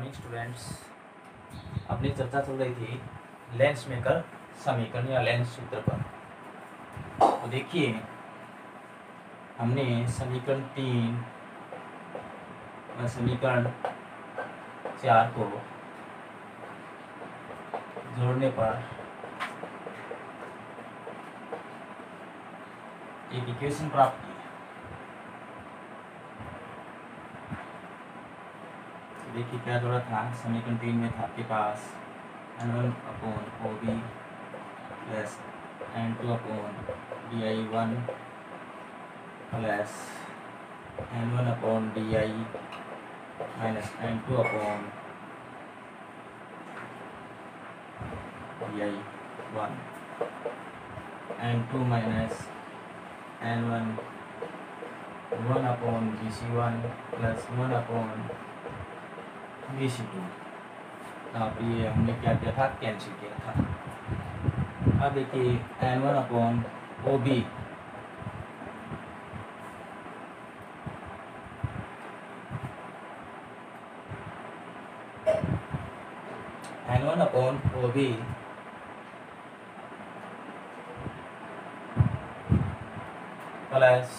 Morning students. अपनी चर्चा चल रही थी लेंस मेकर समीकरण या लेंस सूत्र पर। तो देखिए, हमने समीकरण 3 और समीकरण 4 को जोड़ने पर एक इक्वेशन प्राप्त की। देखिए क्या जोड़ा था। समीकरण 3 में था आपके पास n1/OB plus n2/DI1 plus n1/DI minus n2/DI1 n2 minus n1 1/BC1 plus 1/BC2। अब ये हमने क्या किया था, कैंसिल किया था। अब देखिए n1/OB n1/OB plus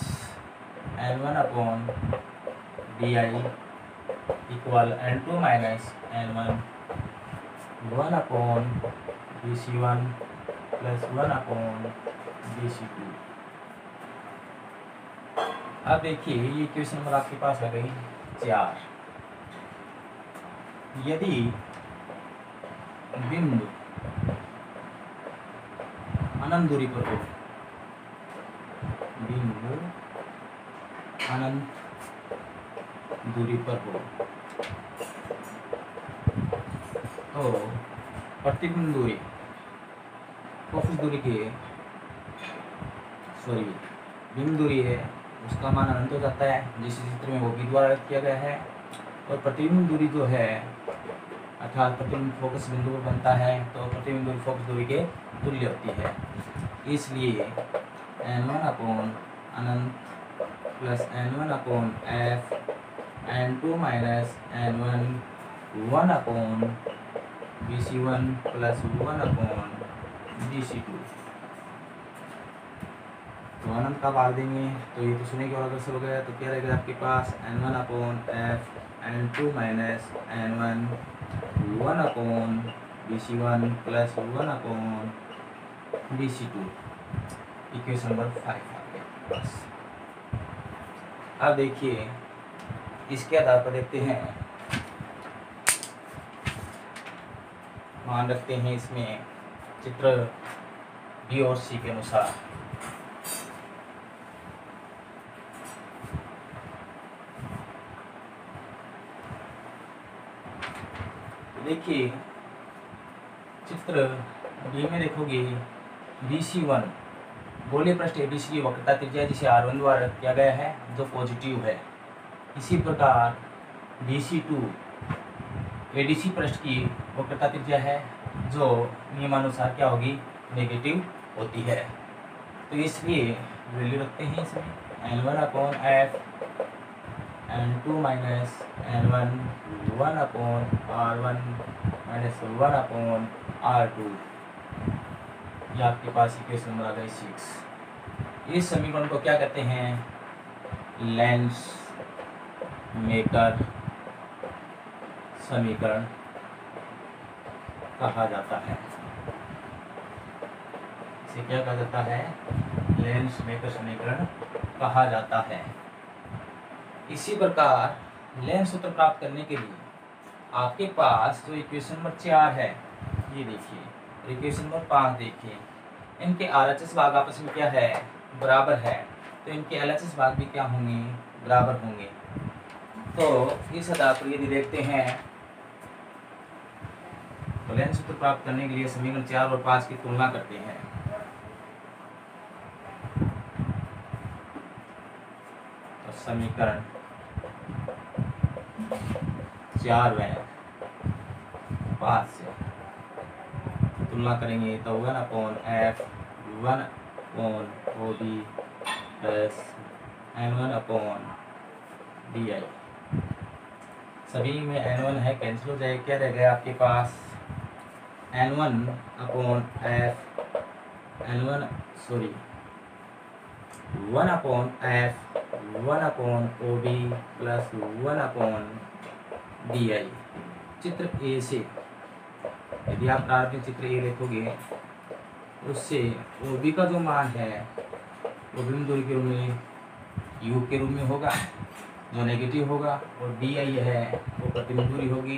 n1/DI equal n2 minus n1 1/BC1 plus 1/BC2। अब देखिए ये इक्वेशन नंबर आपके पास आ गई 4। यदि बिंदु अनंत दूरी पर हो, बिंदु अनंत दूरी पर हो तो प्रतिबिंब दूरी फोकस दूरी के बिंदु दूरी है, उसका मान अनंत हो जाता है, जिस चित्र में वो भी द्वारा व्यक्त किया गया है। और प्रतिबिंब दूरी जो है अर्थात प्रतिबिंब फोकस बिंदु पर बनता है, तो प्रतिबिंब दूरी फोकस दूरी के तुल्य होती है। इसलिए n1 अनंत plus n1/f n2 minus n1 1/BC1 plus 1/BC2। तो अनंत का भाग देंगे तो ये तो शून्य के बराबर से हो गया। तो क्या रहेगा आपके पास n1/f n2 minus n1 1/BC1 plus 1/BC2। Equation number 5 आ गया बस। अब देखिए इसके आधार पर देखते हैं, मान रखते हैं इसमें चित्र बी और सी के अनुसार। देखिए चित्र बी में देखोगे BC1 गोलीय पृष्ठ ABC की वक्रता त्रिज्या जिसे R1 द्वारा किया गया है, जो पॉजिटिव है। इसी प्रकार BC2 ADC पृष्ठ की वक्रता त्रिज्या है, जो नियमानुसार क्या होगी, नेगेटिव होती है। तो इसलिए वैल्यू रखते हैं इसमें n1/f n2 minus n1 1/R1 minus 1/R2। ये आपके पास इक्वेशन नंबर आ गई 6। इस समीकरण को क्या कहते हैं, लेंस मेकर समीकरण कहा जाता है। इसे क्या कहा जाता है, लेंस मेकर समीकरण कहा जाता है। इसी प्रकार लेंस सूत्र प्राप्त करने के लिए आपके पास जो इक्वेशन नंबर 4 है, ये देखिए, इक्वेशन नंबर 5 देखिए, इनके RHS भाग आपस में क्या है, बराबर है। तो इनके LHS भाग भी क्या होंगे, बराबर होंगे। तो इस आधार पर यदि देखते हैं तो लेंस सूत्र प्राप्त करने के लिए समीकरण 4 और 5 की तुलना करते हैं। तो समीकरण 4 में 5 से तुलना करेंगे तो 1/f 1/OB प्लस n1/DI सभी में n1 है, कैंसिल हो जाए, क्या रह गया आपके पास n1 upon f, n1 sorry 1 upon f 1 upon OB plus 1 upon DI। चित्र ए से यदि आप प्रारंभिक चित्र ए लिखोगे उससे OB का जो मान है वो बिंदु दूरी के रूप में U के रूप में होगा जो नेगेटिव होगा, और DI है वो प्रतिबिंब दूरी होगी,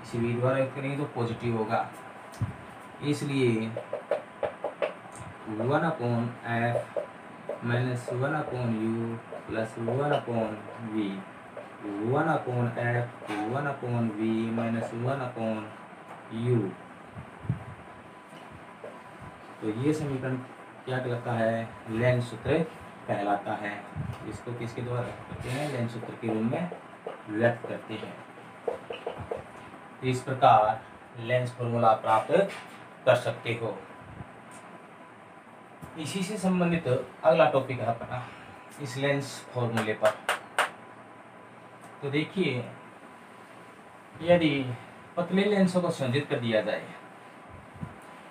इसी V द्वारा व्यक्त करेंगे तो पॉजिटिव होगा। इसलिए 1 upon F minus 1 upon U plus 1 upon V, 1 upon F 1 upon V minus 1 upon U। तो ये समीकरण क्या कहलाता है, लेंस सूत्र कहलाता है। इसको किसके द्वारा करते हैं, लेंस सूत्र के रूप में व्यक्त करते हैं। इस प्रकार लेंस फॉर्मूला प्राप्त कर सकते हो। इसी से संबंधित अगला टॉपिक है अपना इस लेंस फॉर्मूले पर। तो देखिए, यदि पतले लेंसों को संयोजित कर दिया जाए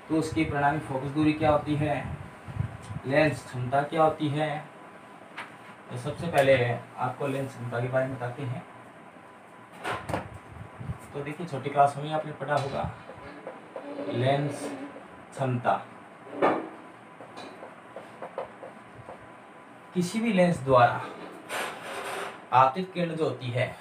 तो उसकी परिणामी फोकस दूरी क्या होती है, लेंस क्षमता क्या होती है। तो सबसे पहले आपको लेंस क्षमता के बारे में बताते हैं। तो देखिए, छोटी क्लास में आपने पढ़ा होगा लेंस क्षमता। किसी भी लेंस द्वारा आपतित किरण जो होती है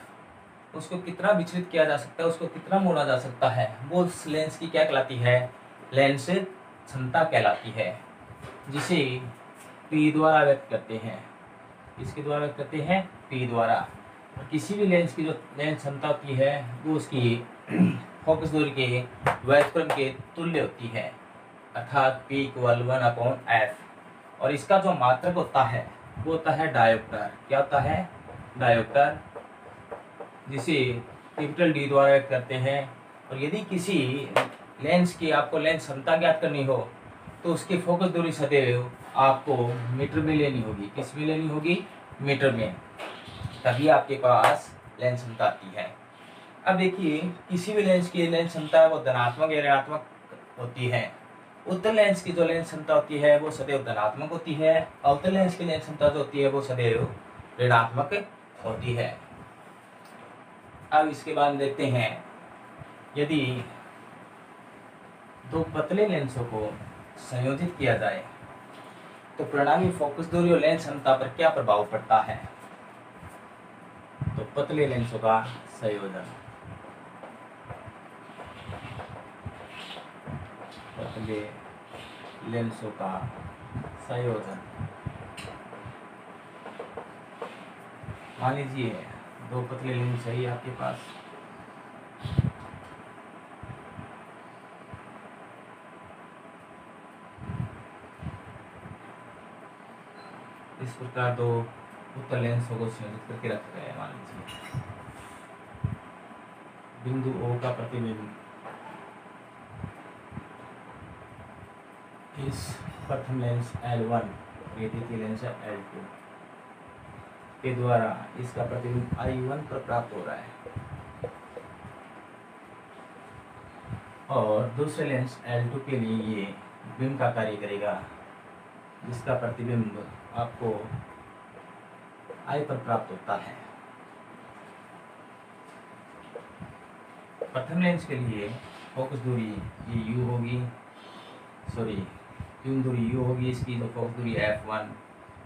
उसको कितना विचलित किया जा सकता है, उसको कितना मोड़ा जा सकता है, वो उस लेंस की क्या कहलाती है, लेंस क्षमता कहलाती है, जिसे P द्वारा व्यक्त करते हैं। इसके द्वारा व्यक्त करते हैं P द्वारा। और किसी भी लेंस की जो लेंस क्षमता होती है वो उसकी फोकस दूरी के व्युत्क्रम के तुल्य होती है, अर्थात P = 1/f। और इसका जो मात्रक होता है वो होता है डायोप्टर। क्या होता है, डायोप्टर, जिसे D द्वारा व्यक्त करते हैं। और यदि किसी लेंस की आपको लेंस क्षमता ज्ञात करनी हो तो उसकी फोकस दूरी सदैव आपको मीटर में लेनी होगी। किस में लेनी होगी, मीटर में, तभी आपके पास लेंस क्षमता आती है। अब देखिए, किसी भी लेंस की लेंस क्षमता है वो धनात्मक या ऋणात्मक होती है। उत्तल लेंस की जो लेंस क्षमता होती है वो सदैव धनात्मक होती है, अवतल लेंस की लेंस क्षमता जो होती है वो सदैव ऋणात्मक होती है। अब इसके बाद देखते हैं, यदि दो पतले लेंसों को संयोजित किया जाए तो परिणामी फोकस दूरी और लेंस क्षमता पर क्या प्रभाव पड़ता है। तो पतले लेंसों का संयोजन, पतले लेंसों का संयोजन, मान लीजिए दो पतले लेंस है आपके पास, इस प्रकार दो उत्तल लेंसों को संयोजित करके रखा गया है। मान लीजिए बिंदु O का प्रतिबिंब इस प्रथम लेंस L1, ये द्वितीय लेंस है L2 के द्वारा इसका प्रतिबिंब I1 पर प्राप्त हो रहा है, और दूसरे लेंस L2 के लिए ये बिंब का कार्य करेगा, जिसका प्रतिबिंब आपको I पर प्राप्त होता है। प्रथम लेंस के लिए फोकस दूरी ये U होगी, बिंब दूरी U होगी, इसकी जो फोकस दूरी F1।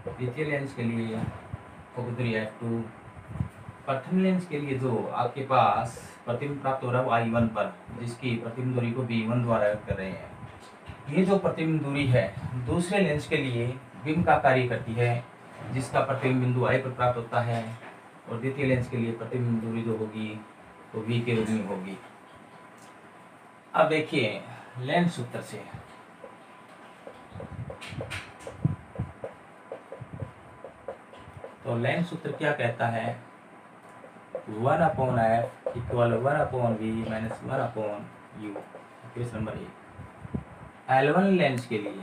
द्वितीय लेंस के लिए फोकस दूरी F2। प्रथम लेंस के लिए जो आपके पास प्रतिबिंब प्राप्त हो रहा है वो I1 पर, जिसकी प्रतिबिंब दूरी को B1 द्वारा व्यक्त कर रहे हैं। ये जो प्रतिबिंब दूरी है दूसरे लेंस के लिए बिंब का कार्य करती है, जिसका प्रतिबिंब बिंदु I पर प्राप्त होता है, और द्वितीय लेंस के लिए प्रतिबिंब दूरी जो होगी वो V के रूप में होगी। अब देखिए लेंस सूत्र से, तो लेंस सूत्र क्या कहता है, 1/f = 1/v minus 1/u। Question number 1 L1 lens के लिए,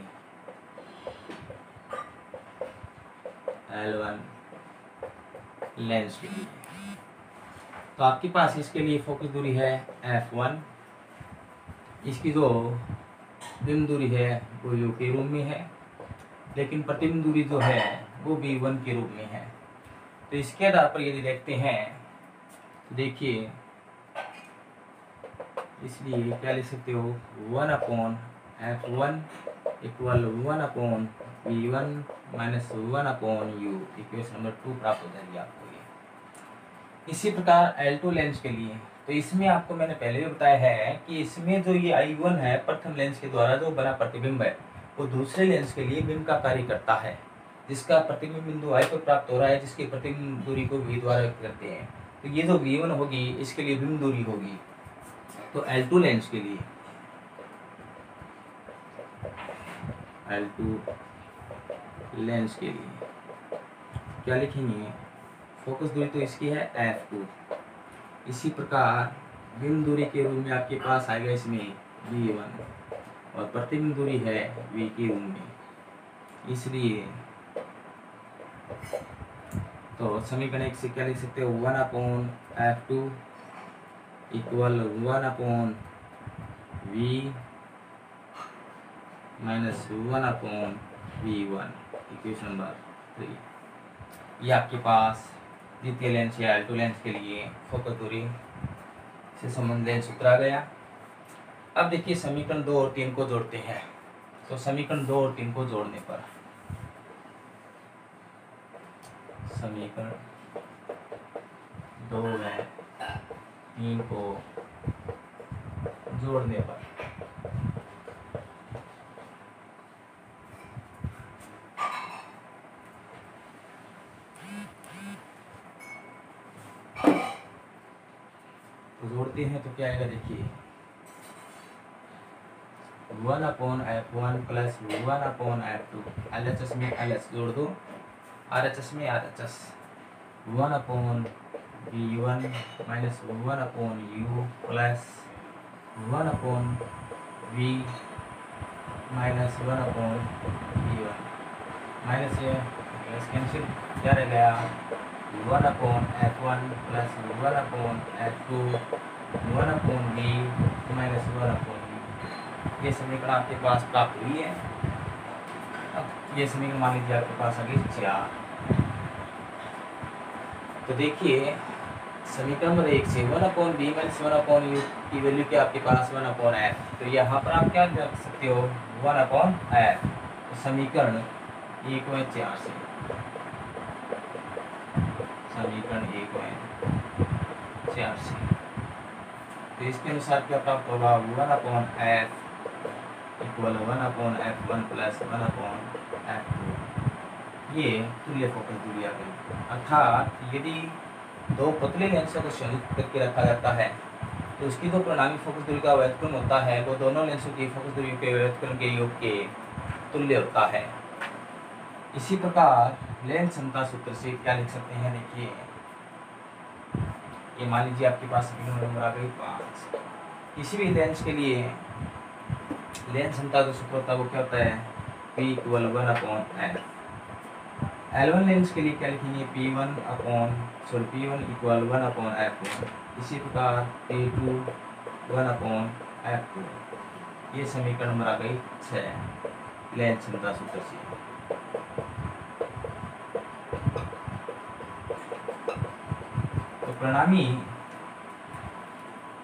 L1 लेंस के लिए तो आपके पास इसके लिए फोकस दूरी है F1, इसकी जो बिंदु दूरी है वो U के रूप में है, लेकिन प्रतिबिंब दूरी जो है वो V1 के रूप में है। तो इसके आधार पर यदि देखते हैं, देखिए इसलिए क्या लिख सकते हो, 1/F1 equal 1/V1 minus 1/U, equation number 2 प्राप्त हो जाएगी आपको ये। इसी प्रकार L2 लेंस के लिए, तो इसमें आपको मैंने पहले भी बताया है कि इसमें जो ये I1 है प्रथम लेंस के द्वारा जो बना प्रतिबिंब है वो दूसरे लेंस के लिए बिंब का कार्य करता है, जिसका प्रतिबिंब बिंदु I पर प्राप्त हो रहा है, जिसकी प्रतिबिंब दूरी को V द्वारा व्यक्त करते हैं। तो ये जो V1 होगी इसके लिए बिंब दूरी होगी। तो L2 लेंस के लिए, L2 लेंस के लिए क्या लिखेंगे, फोकस दूरी तो इसकी है F2, इसी प्रकार बिंब दूरी के रूप में आपके पास आएगा इसमें V1 और प्रतिबिंब दूरी है V के रूप में, इसलिए तो समीकरण एक से क्या लिख सकते हो, 1/F2 equal 1/V minus 1/V1, equation number 3। ये आपके पास द्वितीय लेंस या L2 लेंस के लिए फोकस दूरी से संबंधित लेंस सूत्र आ गया। अब देखिए समीकरण 2 और 3 को जोड़ते हैं। तो समीकरण 2 और 3 को जोड़ने पर, समीकरण 2 में 3 को जोड़ने पर जोड़ते हैं तो क्या आएगा, देखिए 1/F1 प्लस 1/F2, LHS में LH जोड़ दो, RHS में RHS, 1/V1 minus 1/U plus 1/V minus 1/V1, minus ये प्लस कैंसिल, क्या रह गया, 1/F1 plus 1/F2 1/V minus 1/V। ये समीकरण आपके पास प्राप्त हुई है। अब ये समीकरण मान लीजिए आपके पास आ गई 4। तो देखिए समीकरण नंबर 1 से 1/V माइनस 1/U की वैल्यू क्या आपके पास 1/F, तो यहाँ पर आप क्या रख सकते हो, 1/F। तो समीकरण 1 में 4 से, समीकरण 1 में 4 से, तो इसके अनुसार क्या प्राप्त होगा, 1/F equal 1/F1 plus 1/F2। ये तुल्य फोकस दूरी आ गई। अर्थात यदि दो पतले लेंसों को संयुक्त करके रखा जाता है तो उसकी जो परिणामी फोकस दूरी का व्युत्क्रम होता है वो दोनों लेंसों की फोकस दूरी के व्युत्क्रम के योग के तुल्य होता है। इसी प्रकार लेंस क्षमता सूत्र से क्या लिख सकते हैं, देखिए ये मान लीजिए आपके पास नंबर आ गई 5। किसी भी लेंस के लिए लेंस क्षमता जो सूत्र होता है वो क्या होता है, P equal 1/F। L1 lens के लिए क्या लिखेंगे, P1 इक्वल 1/F1। इसी प्रकार P2 1/F2। ये समीकरण नंबर आ गई 6 लेंस क्षमता सूत्र से। तो परिणामी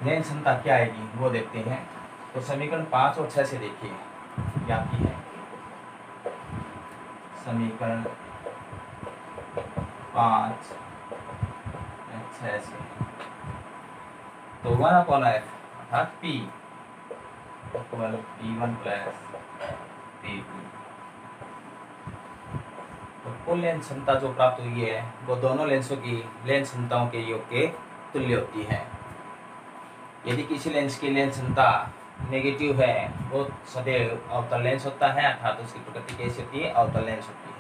लेंस क्षमता क्या आएगी वो देखते हैं। तो समीकरण 5 और 6 से देखिए क्या की है, समीकरण 5 और 6 से, तो 1/F अर्थात P equal P1 plus P2। तो कुल लेंस क्षमता जो प्राप्त हुई है वो दोनों लेंसों की लेंस क्षमताओं के योग के तुल्य होती है। यदि किसी लेंस की लेंस क्षमता नेगेटिव है वो सदैव अवतल लेंस होता है, अर्थात उसकी प्रकृति कैसी होती है, अवतल लेंस होती है।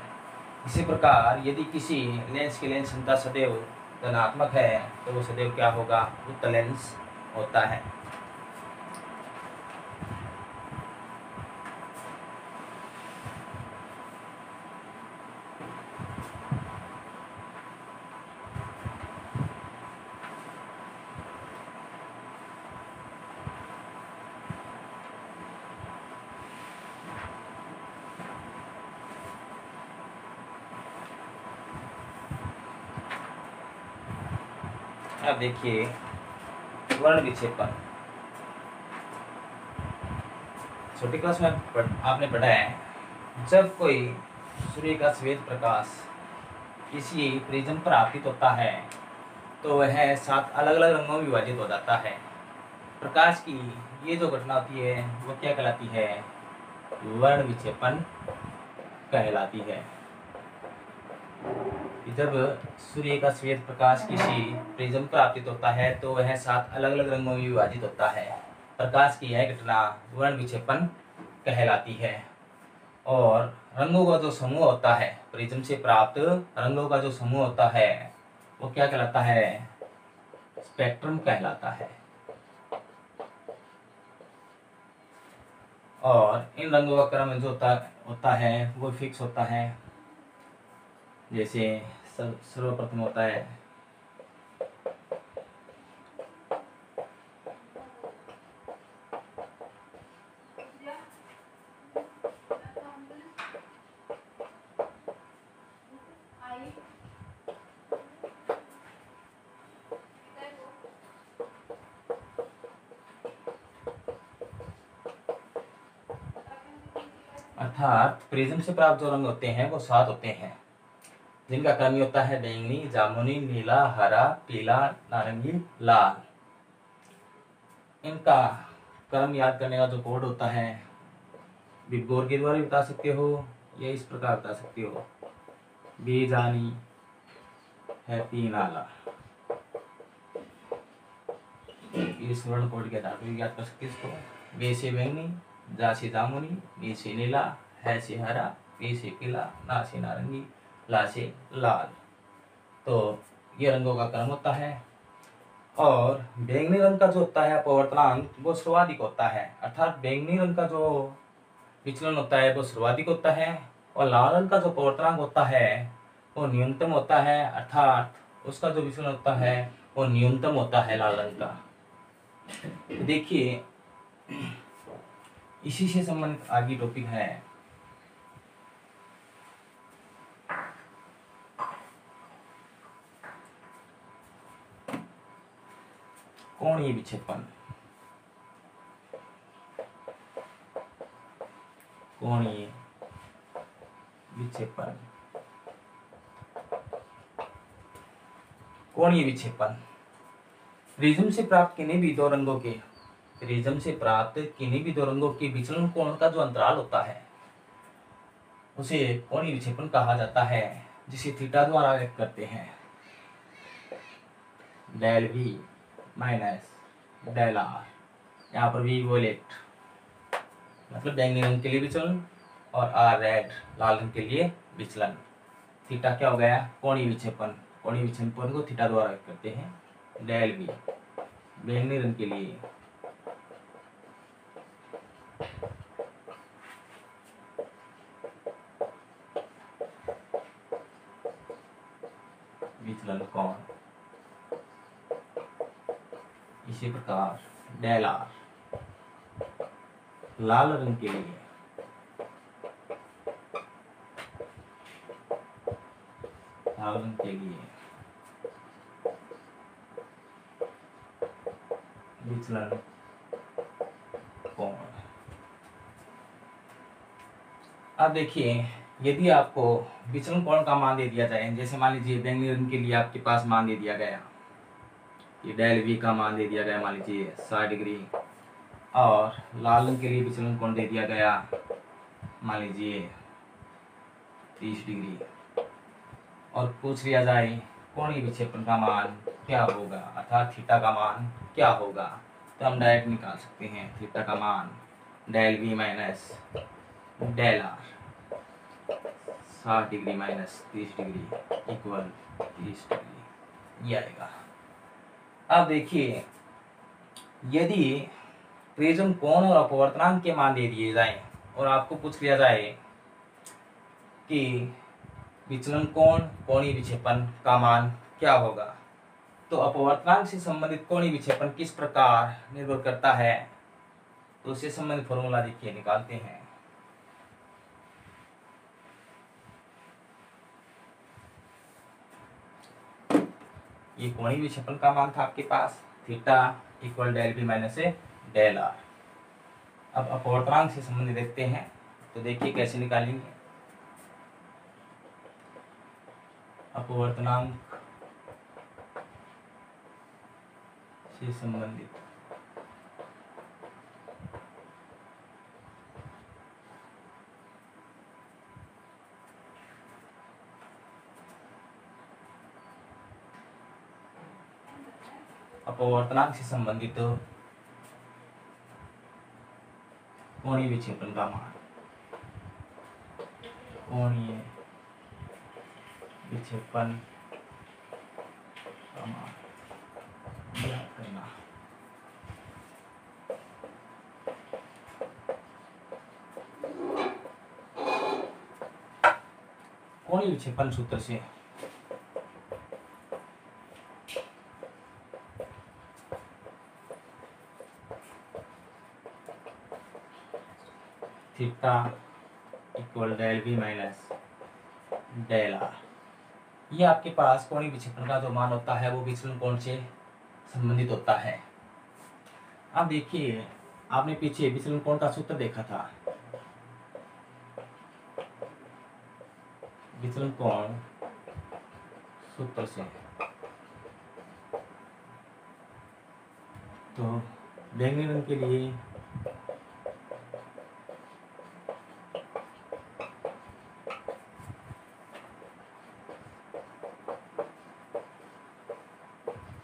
इसी प्रकार यदि किसी लेंस की लेंस क्षमता सदैव धनात्मक है तो वो सदैव क्या होगा, उत्तल लेंस होता है। अब देखिए वर्ण विक्षेपण। छोटी क्लास में आपने पढ़ा है, जब कोई सूर्य का श्वेत प्रकाश किसी प्रिज्म पर आपतित होता है तो वह 7 अलग अलग रंगों में विभाजित हो जाता है। प्रकाश की ये जो घटना होती है वो क्या कहलाती है? वर्ण विक्षेपण कहलाती है। जब सूर्य का श्वेत प्रकाश किसी प्रिज्म पर आपतित होता है तो वह 7 अलग अलग रंगों में विभाजित होता है। प्रकाश की यह घटना वर्ण विक्षेपण कहलाती है। और रंगों का जो समूह होता है, प्रिज्म से प्राप्त रंगों का जो समूह होता है वो क्या कहलाता है? स्पेक्ट्रम कहलाता है। और इन रंगों का क्रम जो होता है वो फिक्स होता है। जैसे सर्वप्रथम होता है अर्थात प्रिज्म से प्राप्त जो रंग होते हैं वो 7 होते हैं, जिनका क्रम होता है बैंगनी, जामुनी, नीला, हरा, पीला, नारंगी, लाल। इनका क्रम याद करने का जो कोड होता है विबगोर के द्वारा बता सकते हो या इस प्रकार बता सकते हो, बेजानी हैप्पी नाला। इस वर्ण कोड के आधार पर याद कर सकते इसको। बे से बैंगनी, जा से जामुनी, नी से नीला, है से हरा, पी से पीला, ना से नारंगी, ला से लाल। तो ये रंगों का क्रम होता है। और बैंगनी रंग का जो होता है अपवर्तनांक वो सर्वाधिक होता है, अर्थात बैंगनी रंग का जो विचलन होता है वो सर्वाधिक होता है। और लाल रंग का जो अपवर्तनांक होता है वो न्यूनतम होता है, अर्थात उसका जो विचलन होता है वो न्यूनतम होता है लाल रंग का। तो देखिए इसी से संबंधित आगे टॉपिक है कोणीय विक्षेपण। कोणीय विक्षेपण। कोणीय विक्षेपण प्रिज्म से प्राप्त किन्हीं भी दो रंगों के विचलन कोण का जो अंतराल होता है उसे कोणीय विक्षेपण कहा जाता है, जिसे थीटा द्वारा व्यक्त करते हैं। Del V minus del R. यहाँ पर वी वोलेट मतलब बैंगनी रंग के लिए विचलन और आर रेड लाल रंग के लिए विचलन। थीटा क्या हो गया? कोणीय विक्षेपण। कोणीय विक्षेपण को थीटा द्वारा व्यक्त करते हैं। डेल वी बैंगनी रंग के लिए विचलन कोण। इसी प्रकार डेल आर लाल रंग के लिए विचलन कोण। अब देखिए यदि आपको विचलन कोण का मान दे दिया जाए, जैसे मान लीजिए बैंगनी रंग के लिए आपके पास मान दे दिया गया, ये डेल वी का मान दे दिया गया मान लीजिए 60 डिग्री, और लाल रंग के लिए विचलन कोण दे दिया गया मान लीजिए 30 डिग्री, और पूछ लिया जाए कोणीय विक्षेपण का मान क्या होगा, अर्थात थीटा का मान क्या होगा, तो हम डायरेक्ट निकाल सकते हैं थीटा का मान del V minus del R 60 degree minus 30 degree equal 30 degree ये आएगा। अब देखिए यदि प्रिज्म कोण और अपवर्तनांक के मान दे दिए जाएं और आपको पूछ लिया जाए कि विचलन कोण कोणीय विक्षेपण का मान क्या होगा, तो अपवर्तनांक से संबंधित कोणीय विक्षेपण किस प्रकार निर्भर करता है, तो उससे संबंधित फॉर्मूला देखिए निकालते हैं। ये कोणीय विक्षेपण का मान था आपके पास theta equal del B minus del R. अब अपवर्तनांक से संबंध देखते हैं, तो देखिए कैसे निकालेंगे। अपवर्तनांक से संबंधित अपवर्तनांक से संबंधित कोणीय विक्षेपण का मान, कोणीय विक्षेपण का मान ज्ञात करना। कोणीय विक्षेपण सूत्र से theta equal del B minus del R. ये आपके पास कोणीय विक्षेपण का जो मान होता है वो विचलन कोण से संबंधित होता है। अब देखिए आपने पीछे विचलन कोण का सूत्र देखा था, विचलन कोण सूत्र से तो बैंगनी रंग के लिए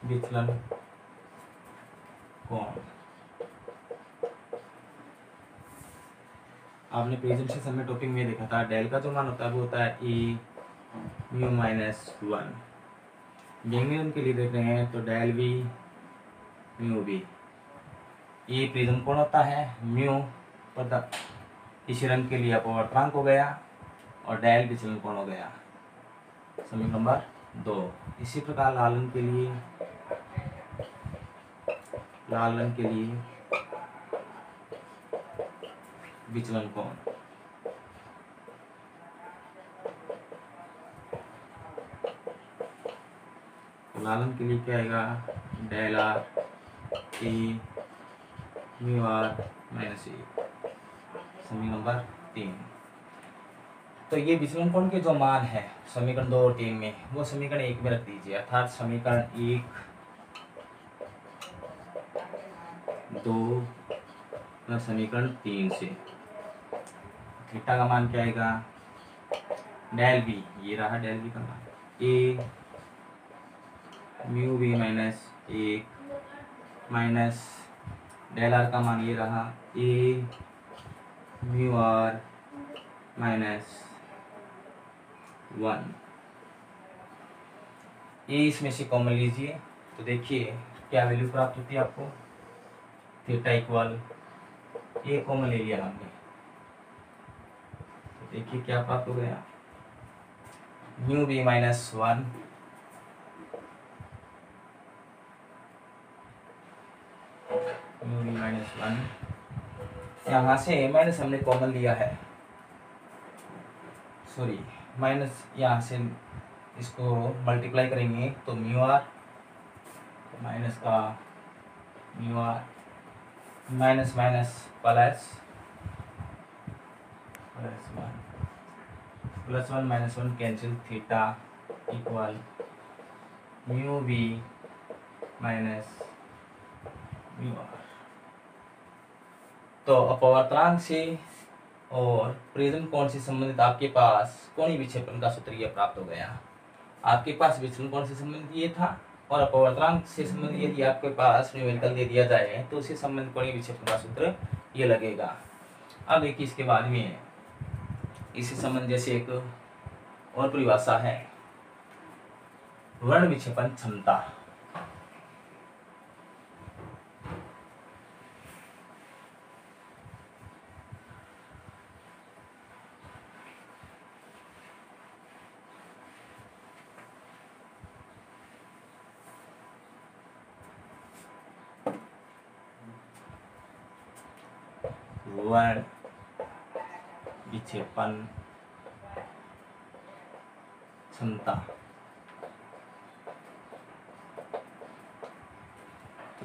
विचलन कोण आपने प्रेजेंटेशन में टॉपिक में देखा था, डेल का जो मान होता है वो होता है ए म्यू माइनस 1। बैंगनी रंग के लिए देख रहे हैं तो डेल बी म्यू बी। ए प्रिज्म कोण होता है, म्यू पता इसी रंग के लिए अपवर्तनांक हो गया और डेल विचलन कोण हो गया। समीकरण नंबर 2। इसी प्रकार लाल रंग के लिए विचलन कोण, लाल रंग के लिए क्या आएगा, del R A mu R minus A. समीकरण नंबर 3। तो ये विचलन कोण के जो मान है समीकरण 2 और 3 में, वो समीकरण 1 में रख दीजिए, अर्थात समीकरण 1 2 प्लस समीकरण 3 से थीटा का मान क्या आएगा, डेल बी, ये रहा डेल बी का मान, A mu B minus 1 minus del R का मान ये रहा A mu R minus 1। A इसमें से कॉमन लीजिए तो देखिए क्या वैल्यू प्राप्त होती है आपको, थीटा इक्वल ए कॉमन ले लिया हमने, तो देखिए क्या प्राप्त हो गया, mu B minus 1 mu B minus 1। यहाँ से माइनस हमने कॉमन लिया है, सॉरी माइनस यहाँ से इसको मल्टीप्लाई करेंगे तो म्यू आर माइनस का mu R minus minus plus plus 1 minus 1 cancel, theta equal mu B minus mu R. तो अपवर्तनांक से और प्रिज्म कोण से संबंधित आपके पास कोणीय विक्षेपण का सूत्र यह प्राप्त हो गया। आपके पास विचलन कोण से संबंधित ये था और अपवर्तनांक से संबंधित यदि आपके पास न्यूमेरिकल दे दिया जाए तो उससे संबंधित कोणीय विक्षेपण का सूत्र ये लगेगा। अब देखिए इसके बाद में इससे संबंधित जैसे एक और परिभाषा है, वर्ण विक्षेपण क्षमता। वर्ण विक्षेपण क्षमता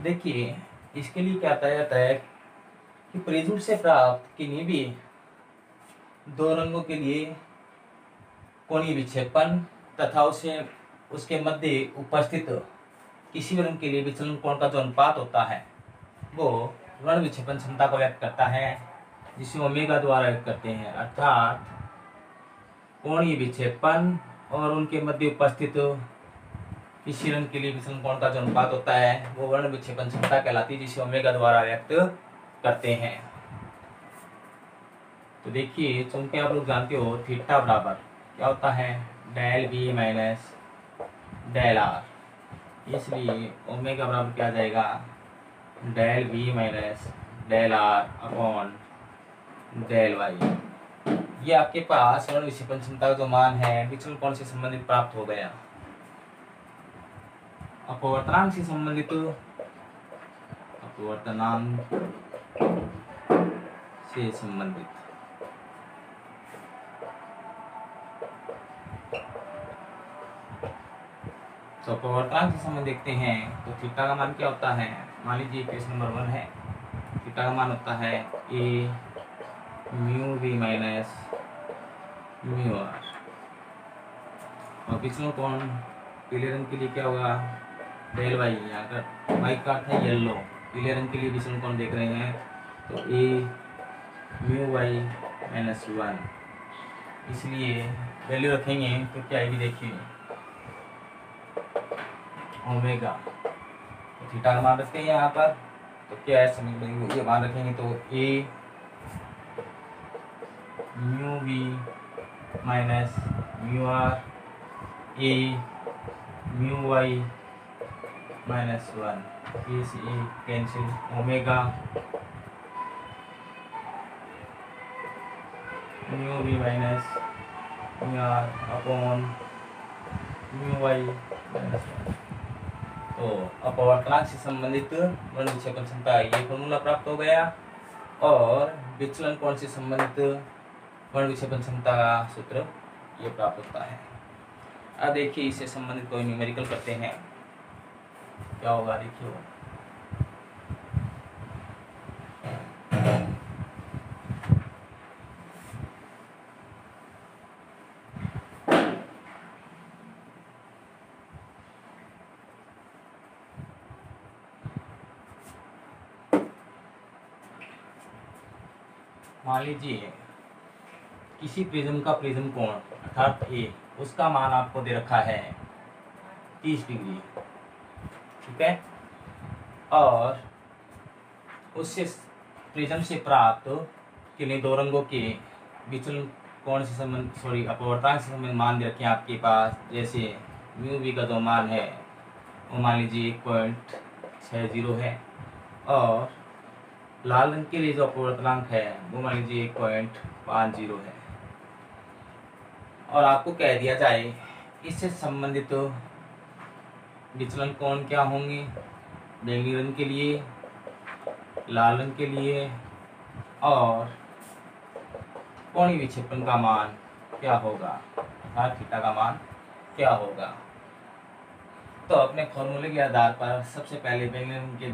देखिए इसके लिए क्या कहा जाता है कि प्रिज्म से प्राप्त किन्हीं भी दो रंगों के लिए कोणीय विक्षेपण तथा उसे उसके मध्य उपस्थित किसी भी रंग के लिए विचलन कोण का जो अनुपात होता है वो वर्ण विक्षेपण क्षमता को व्यक्त करता है, जिसे ओमेगा द्वारा व्यक्त करते हैं। अर्थात कोणीय विक्षेपण और उनके मध्य उपस्थित किसी रंग के लिए विचलन कोण का जो अनुपात होता है वो वर्ण विक्षेपण क्षमता कहलाती है, जिसे ओमेगा द्वारा व्यक्त करते हैं। तो देखिए चूंकि आप लोग जानते हो थीटा बराबर क्या होता है, del B minus del R, इसलिए ओमेगा बराबर क्या आ जाएगा, del B minus del R upon del Y. ये आपके पास वर्ण विक्षेपण क्षमता का जो मान है विचलन कोण से संबंधित प्राप्त हो गया। अपवर्तनांक से संबंधित तो अपवर्तनांक से संबंध देखते हैं तो थीटा का मान क्या होता है। मान लीजिए केस नंबर 1 है, थीटा का मान होता है A mu V minus mu R, और विचलन कोण पीले रंग के लिए क्या होगा, डेल वाई। अगर वाई का अर्थ है येलो, पीले रंग के लिए विचलन कोण देख रहे हैं तो ए म्यू वाई माइनस 1, इसलिए वैल्यू रखेंगे तो क्या आएगी, देखिए ओमेगा। तो थीटा का मान रखते हैं यहाँ पर, तो क्या है समझ ये मान रखेंगे तो A mu V minus mu R A mu Y minus 1, A से A cancel, omega mu V minus mu R upon mu Y minus 1। तो अपवर्तनांक से संबंधित वर्ण विक्षेपण क्षमता ये फॉर्मूला प्राप्त हो गया, और विचलन कोण से संबंधित वर्ण विक्षेपण क्षमता का सूत्र ये प्राप्त होता है। अब देखिए इससे संबंधित कोई न्यूमेरिकल करते हैं, क्या होगा देखिए। मान लीजिए किसी प्रिज्म का प्रिज्म कोण अर्थात ए, उसका मान आपको दे रखा है 30 डिग्री, ठीक है, और उससे प्रिज्म से प्राप्त किन्हीं दो रंगों के विचलन कोण से संबंध अपवर्तनांक से संबंधित मान दे रखे हैं आपके पास। जैसे म्यू वी का जो मान है वो मान लीजिए 1.60 है, और लाल रंग के लिए जो अपवर्तनांक है वो मान लीजिए 1.50 है, और आपको कह दिया जाए इससे संबंधित विचलन कोण क्या होंगे, बैंगनी रंग के लिए, लाल रंग के लिए, और कोणीय विक्षेपण का मान क्या होगा, अर्थात थीटा का मान क्या होगा। तो अपने फॉर्मूले के आधार पर सबसे पहले बैंगनी रंग के